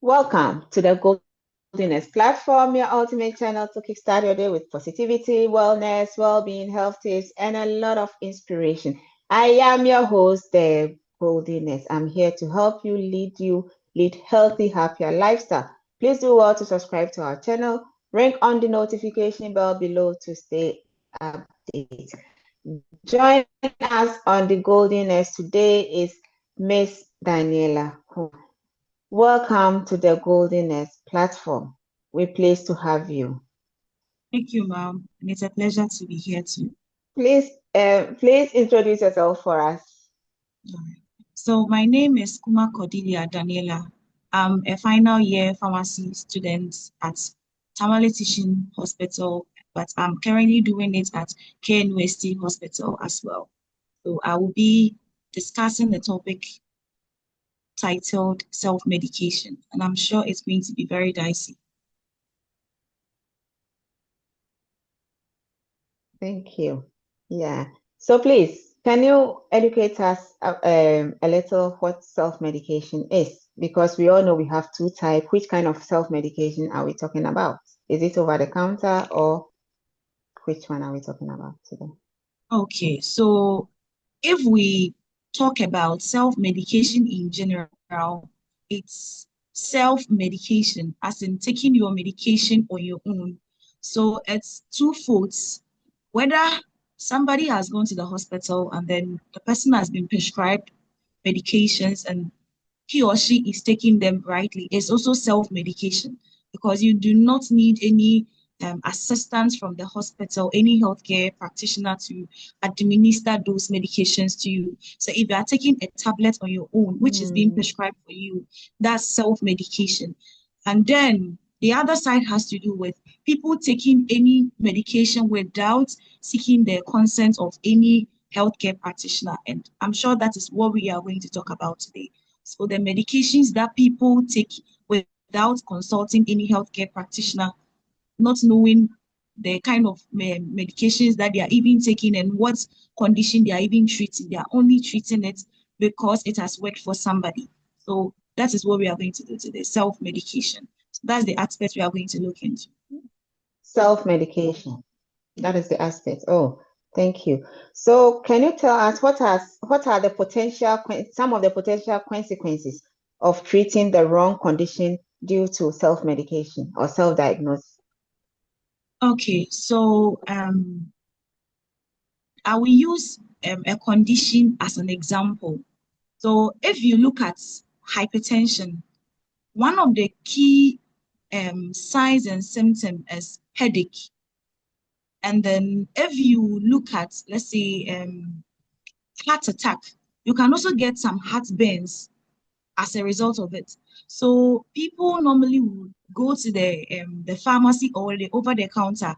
Welcome to the Goldiness platform, your ultimate channel to kickstart your day with positivity, wellness, well-being, health tips, and a lot of inspiration. I am your host, the Goldiness. I'm here to help you lead healthy, happier lifestyle. Please do well to subscribe to our channel. Ring on the notification bell below to stay updated. Join us on the Goldiness today is Miss Daniella. Welcome to the Goldiness platform. We're pleased to have you. Thank you, ma'am. And it's a pleasure to be here too. Please introduce yourself for us. So my name is Kuma Daniella. I'm a final year pharmacy student at Tamale Teaching Hospital, but I'm currently doing it at KNUST Hospital as well. So I will be discussing the topic titled self-medication, and I'm sure it's going to be very dicey. Thank you. Yeah. So please, can you educate us a little what self-medication is? Because we all know we have two types. Which kind of self-medication are we talking about? Is it over the counter or which one are we talking about today? Okay, so if we talk about self-medication in general, it's self-medication, as in taking your medication on your own. So it's two folds. Whether somebody has gone to the hospital and then the person has been prescribed medications and he or she is taking them rightly, it's also self-medication because you do not need any assistance from the hospital, any healthcare practitioner to administer those medications to you. So if you are taking a tablet on your own, which is being prescribed for you, that's self-medication. And then the other side has to do with people taking any medication without seeking the consent of any healthcare practitioner. And I'm sure that is what we are going to talk about today. So the medications that people take without consulting any healthcare practitioner, not knowing the kind of medications that they are even taking and what condition they are even treating. They are only treating it because it has worked for somebody. So that is what we are going to do today, self-medication. So that's the aspect we are going to look into. Self-medication. That is the aspect. Oh, thank you. So can you tell us what are some of the potential consequences of treating the wrong condition due to self-medication or self-diagnosis? Okay, so I will use a condition as an example. So if you look at hypertension, one of the key signs and symptoms is headache. And then if you look at, let's say, heart attack, you can also get some heartburns as a result of it. So people normally would go to the pharmacy or the over the counter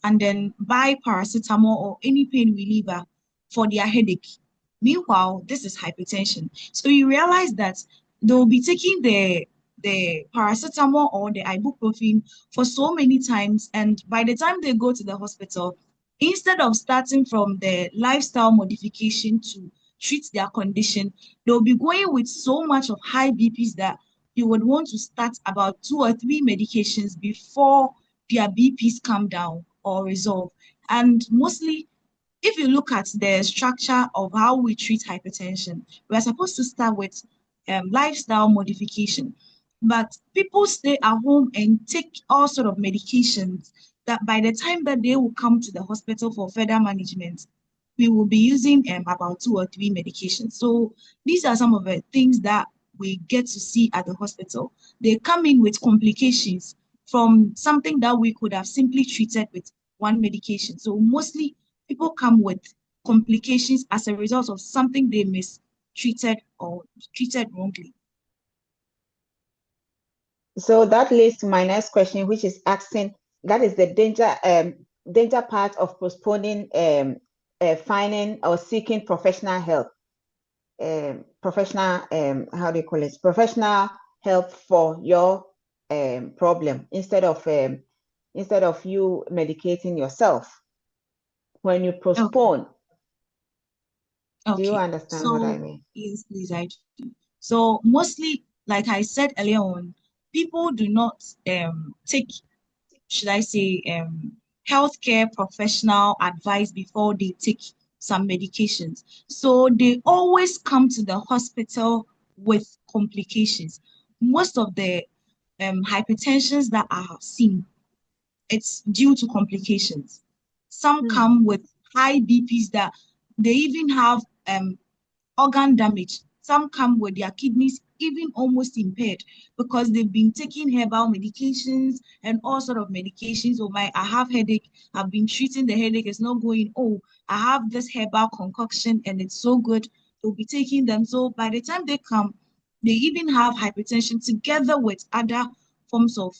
and then buy paracetamol or any pain reliever for their headache. Meanwhile, this is hypertension. So you realize that they'll be taking the paracetamol or the ibuprofen for so many times, and by the time they go to the hospital, instead of starting from the lifestyle modification to treat their condition, they'll be going with so much of high BPs that you would want to start about 2 or 3 medications before their BPs come down or resolve. And mostly, if you look at the structure of how we treat hypertension, we're supposed to start with lifestyle modification. But people stay at home and take all sort of medications that by the time that they will come to the hospital for further management, we will be using about 2 or 3 medications. So these are some of the things that we get to see at the hospital. They come in with complications from something that we could have simply treated with one medication. So mostly people come with complications as a result of something they mistreated or treated wrongly. So that leads to my next question, which is asking, that is the danger part of postponing finding or seeking professional help. Professional how do you call it? Professional help for your problem instead of you medicating yourself when you postpone. Do you Okay, understand what I so mean? yes, please, I do. So mostly, like I said earlier on, people do not take, should I say, healthcare professional advice before they take some medications. So they always come to the hospital with complications. Most of the hypertensions that are seen, it's due to complications. Some Mm. come with high BPs that they even have organ damage. Some come with their kidneys even almost impaired because they've been taking herbal medications and all sort of medications. Oh my, I have headache. I've been treating the headache. It's not going. Oh, I have this herbal concoction and it's so good. They'll be taking them. So by the time they come, they even have hypertension together with other forms of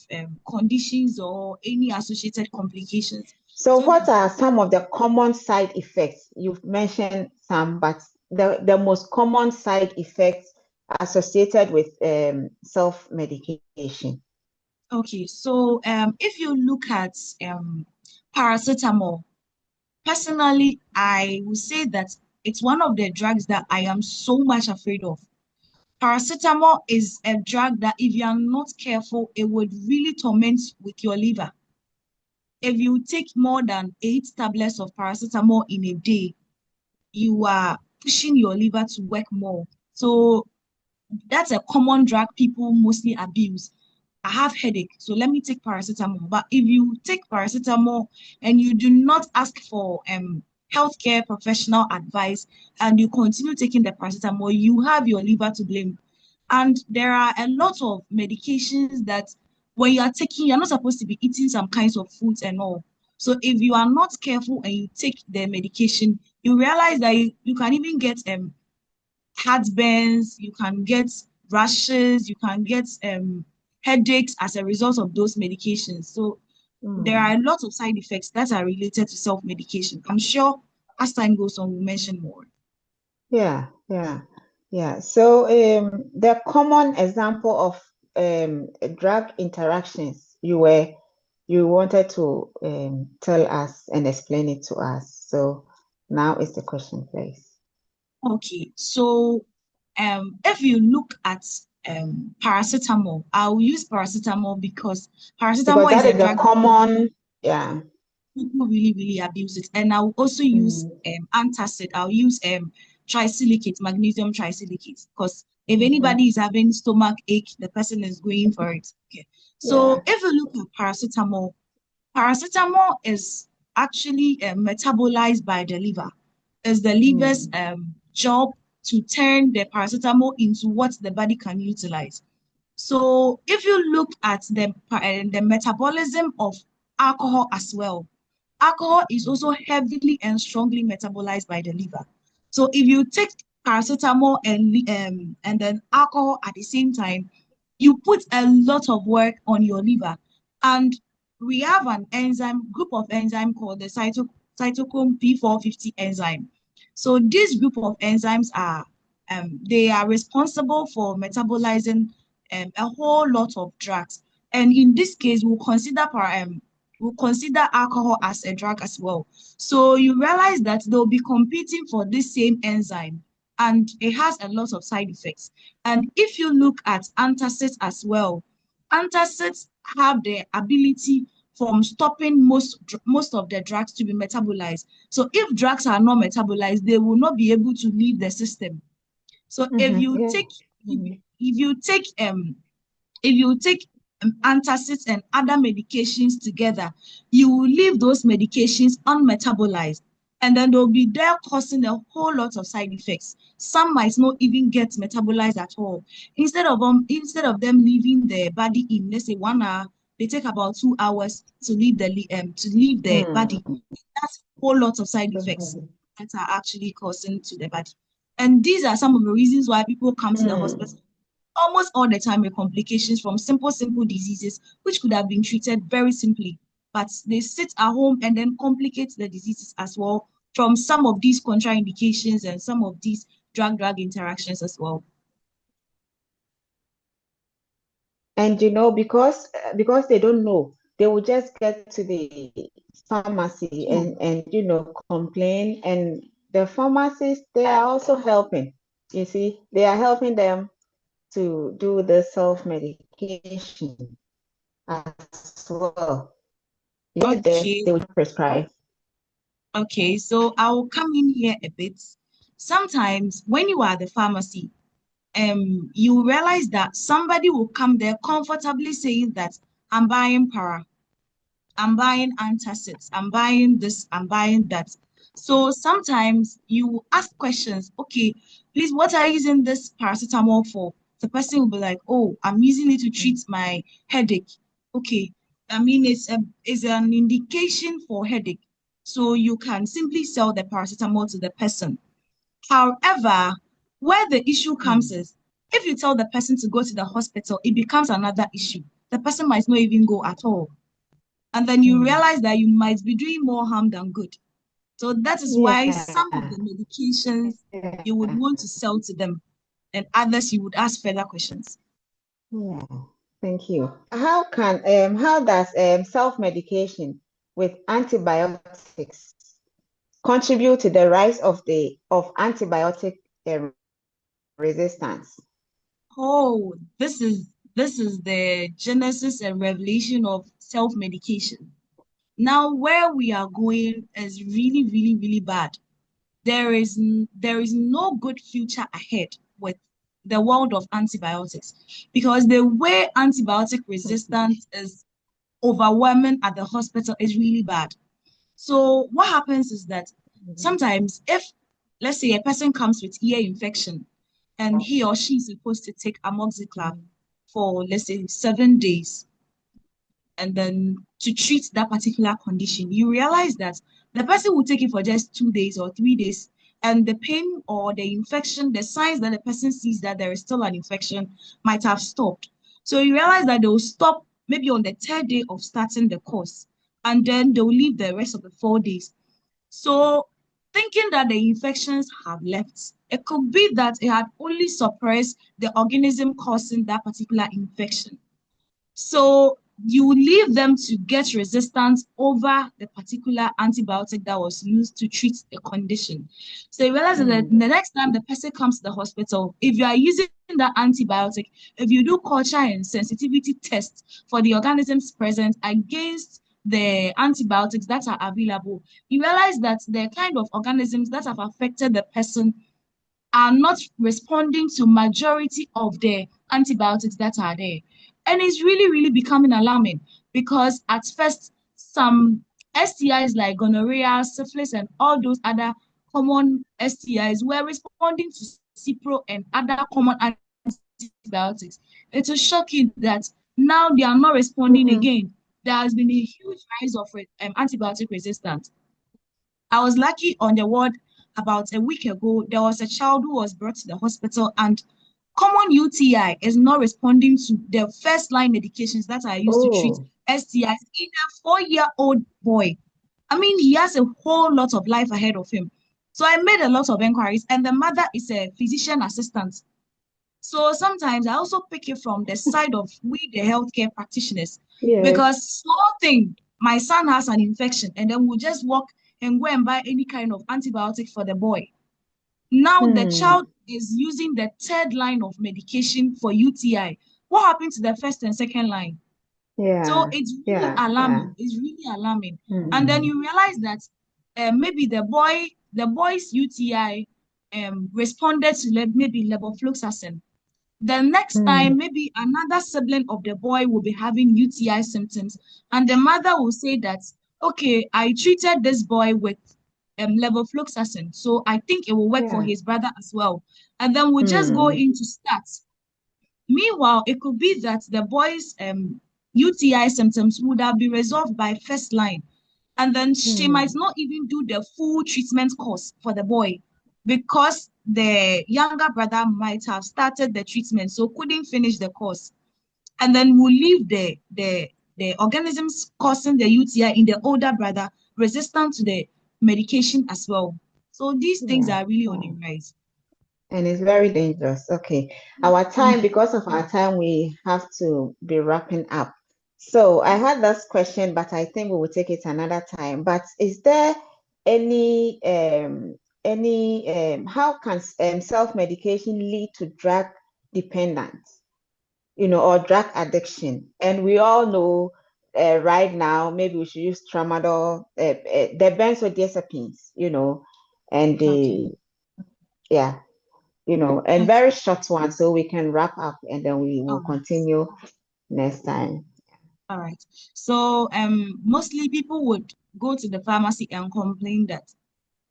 conditions or any associated complications. So So what are some of the common side effects? You've mentioned some, but the most common side effects associated with self-medication. okay, so if you look at paracetamol, personally, I would say that it's one of the drugs that I am so much afraid of. Paracetamol is a drug that, if you are not careful, it would really torment with your liver. If you take more than 8 tablets of paracetamol in a day, you are pushing your liver to work more. So that's a common drug people mostly abuse. I have headache, so let me take paracetamol. But if you take paracetamol and you do not ask for healthcare professional advice and you continue taking the paracetamol, you have your liver to blame. And there are a lot of medications that when you are taking, you're not supposed to be eating some kinds of foods and all. So if you are not careful and you take the medication, you realize that you can even get heartburns, you can get rashes, you can get headaches as a result of those medications. So there are Mm. a lot of side effects that are related to self-medication. I'm sure as time goes on, we'll mention more. Yeah, yeah, yeah. So the common example of drug interactions you wanted to tell us and explain it to us. So now is the question, please. Okay, so if you look at paracetamol, I'll use paracetamol because Because paracetamol is that a is the drug that common, yeah. people really, really abuse it. And I'll also use Mm, antacid. I'll use trisilicate, magnesium trisilicate, because if mhm. anybody is having stomach ache, the person is going for it. Okay. Yeah. So if you look at paracetamol, paracetamol is actually metabolized by the liver. It's the liver's Mm, job to turn the paracetamol into what the body can utilize. So if you look at the metabolism of alcohol as well, alcohol is also heavily and strongly metabolized by the liver. So if you take paracetamol and then alcohol at the same time, you put a lot of work on your liver. And we have an enzyme, group of enzyme called the cytochrome P450 enzyme. So this group of enzymes are they are responsible for metabolizing a whole lot of drugs. And in this case, we'll consider alcohol as a drug as well. So you realize that they'll be competing for this same enzyme and it has a lot of side effects. And if you look at antacids as well, antacids have the ability from stopping most of the drugs to be metabolized. So if drugs are not metabolized, they will not be able to leave the system. So yeah. if, Mhm. if you take if you take antacids and other medications together, you will leave those medications unmetabolized. And then they'll be there causing a whole lot of side effects. Some might not even get metabolized at all. Instead of them leaving the body in, let's say 1 hour, they take about 2 hours to leave the body. Mm. That's a whole lot of side effects that are actually causing to the body. And these are some of the reasons why people come to the Mm. hospital almost all the time with complications from simple diseases, which could have been treated very simply. But they sit at home and then complicate the diseases as well from some of these contraindications and some of these drug interactions as well. And because they don't know, they will just get to the pharmacy True. and complain. And the pharmacists, they are also helping. You see, they are helping them to do the self-medication as well. Yeah, Okay. they will prescribe. Okay, so I'll come in here a bit. Sometimes when you are at the pharmacy, you realize that somebody will come there comfortably saying that I'm buying para, I'm buying antacids, I'm buying this, I'm buying that. So sometimes you ask questions, okay, please, what are you using this paracetamol for? The person will be like, oh, I'm using it to treat my headache. Okay, I mean, it's an indication for headache. So you can simply sell the paracetamol to the person. However, where the issue comes Mm. is if you tell the person to go to the hospital, it becomes another issue. The person might not even go at all. And then you Mm. realize that you might be doing more harm than good. So that is why Yeah, some of the medications you would yeah, want to sell to them, and others you would ask further questions. yeah. Thank you. How does self-medication with antibiotics contribute to the rise of antibiotic uh, resistance? Oh, this is the genesis and revelation of self-medication. Now, where we are going is really, really, really bad. There is no good future ahead with the world of antibiotics because the way antibiotic resistance is overwhelming at the hospital is really bad. So what happens is that Mhm. sometimes if let's say a person comes with ear infection and he or she is supposed to take amoxicillin for let's say 7 days and then to treat that particular condition, you realize that the person will take it for just 2 days or 3 days, and the pain or the infection, the signs that the person sees that there is still an infection might have stopped. So you realize that they will stop maybe on the third day of starting the course, and then they'll leave the rest of the 4 days. So thinking that the infections have left, it could be that it had only suppressed the organism causing that particular infection. So you leave them to get resistance over the particular antibiotic that was used to treat the condition. So you realize that Mm. the next time the person comes to the hospital, if you are using that antibiotic, if you do culture and sensitivity tests for the organisms present against the antibiotics that are available, you realize that the kind of organisms that have affected the person are not responding to majority of the antibiotics that are there. And it's really, really becoming alarming because at first, some STIs like gonorrhea, syphilis, and all those other common STIs were responding to Cipro and other common antibiotics. It is shocking that now they are not responding Mhm. again. There has been a huge rise of antibiotic resistance. I was lucky on the ward about a week ago. There was a child who was brought to the hospital, and common UTI is not responding to the first line medications that are used to treat Oh. STIs in a 4-year-old boy. I mean, he has a whole lot of life ahead of him. So I made a lot of inquiries, and the mother is a physician assistant. So sometimes I also pick it from the side of we, the healthcare practitioners, Yes. because small thing, my son has an infection, and then we'll just walk and go and buy any kind of antibiotic for the boy. Now the Hmm. child is using the third line of medication for UTI. What happened to the first and second line? So Yeah. it's really Yeah. Yeah. alarming. It's really alarming. And then Hmm. you realize that maybe the boy's UTI responded to maybe levofloxacin. The next Hmm. time, maybe another sibling of the boy will be having UTI symptoms, and the mother will say that, okay, I treated this boy with levofloxacin, so I think it will work for Yeah. his brother as well. And then we'll just go Hmm. into stats. Meanwhile, it could be that the boy's UTI symptoms would have been resolved by first line. And then she might Hmm. not even do the full treatment course for the boy because the younger brother might have started the treatment, so couldn't finish the course. And then we'll leave the organisms causing the UTI in the older brother resistant to the medication as well. So these things Yeah. are really on the Wow. rise. And it's very dangerous. Okay. Our time, Mm. because of our time, we have to be wrapping up. So I had this question, but I think we will take it another time. But is there any how can self-medication lead to drug dependent, or drug addiction. And we all know right now, maybe we should use tramadol, the benzodiazepines, and Okay. yeah, and Okay. very short one, so we can wrap up and then we All will right. continue next time. All right. So mostly people would go to the pharmacy and complain that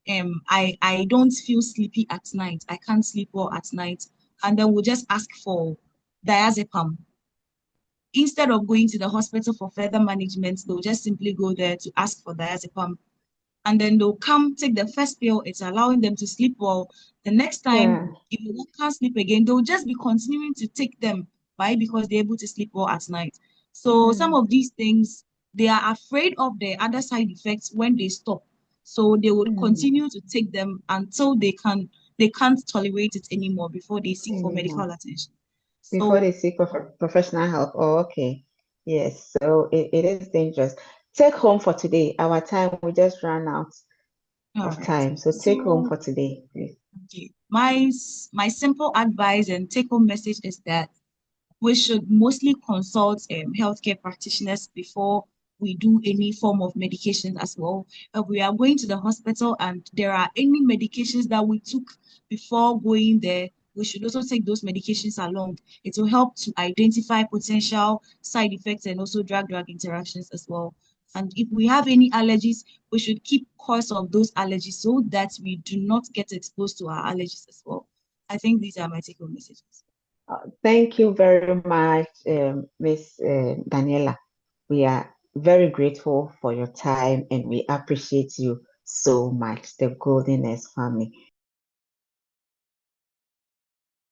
I don't feel sleepy at night. I can't sleep well at night. And then we'll just ask for diazepam. Instead of going to the hospital for further management, they'll just simply go there to ask for diazepam. And then they'll come take the first pill. It's allowing them to sleep well. The next time, Yeah. if they can't sleep again, they'll just be continuing to take them. Why? Because they're able to sleep well at night. So some Mm, of these things, they are afraid of the other side effects when they stop. So they would mm, continue to take them until they can't tolerate it anymore before they seek for medical anymore. attention. Before So they seek professional help. Oh, okay. Yes. So it is dangerous. Take home for today. Our time, we just ran out all of right. time. So take home So for today, please. okay. My simple advice and take home message is that we should mostly consult healthcare practitioners before we do any form of medication as well. If we are going to the hospital and there are any medications that we took before going there, we should also take those medications along. It will help to identify potential side effects and also drug-drug interactions as well. And if we have any allergies, we should keep course of those allergies so that we do not get exposed to our allergies as well. I think these are my take-home messages. Thank you very much, Miss Daniela. We are very grateful for your time and we appreciate you so much, the Golden S family.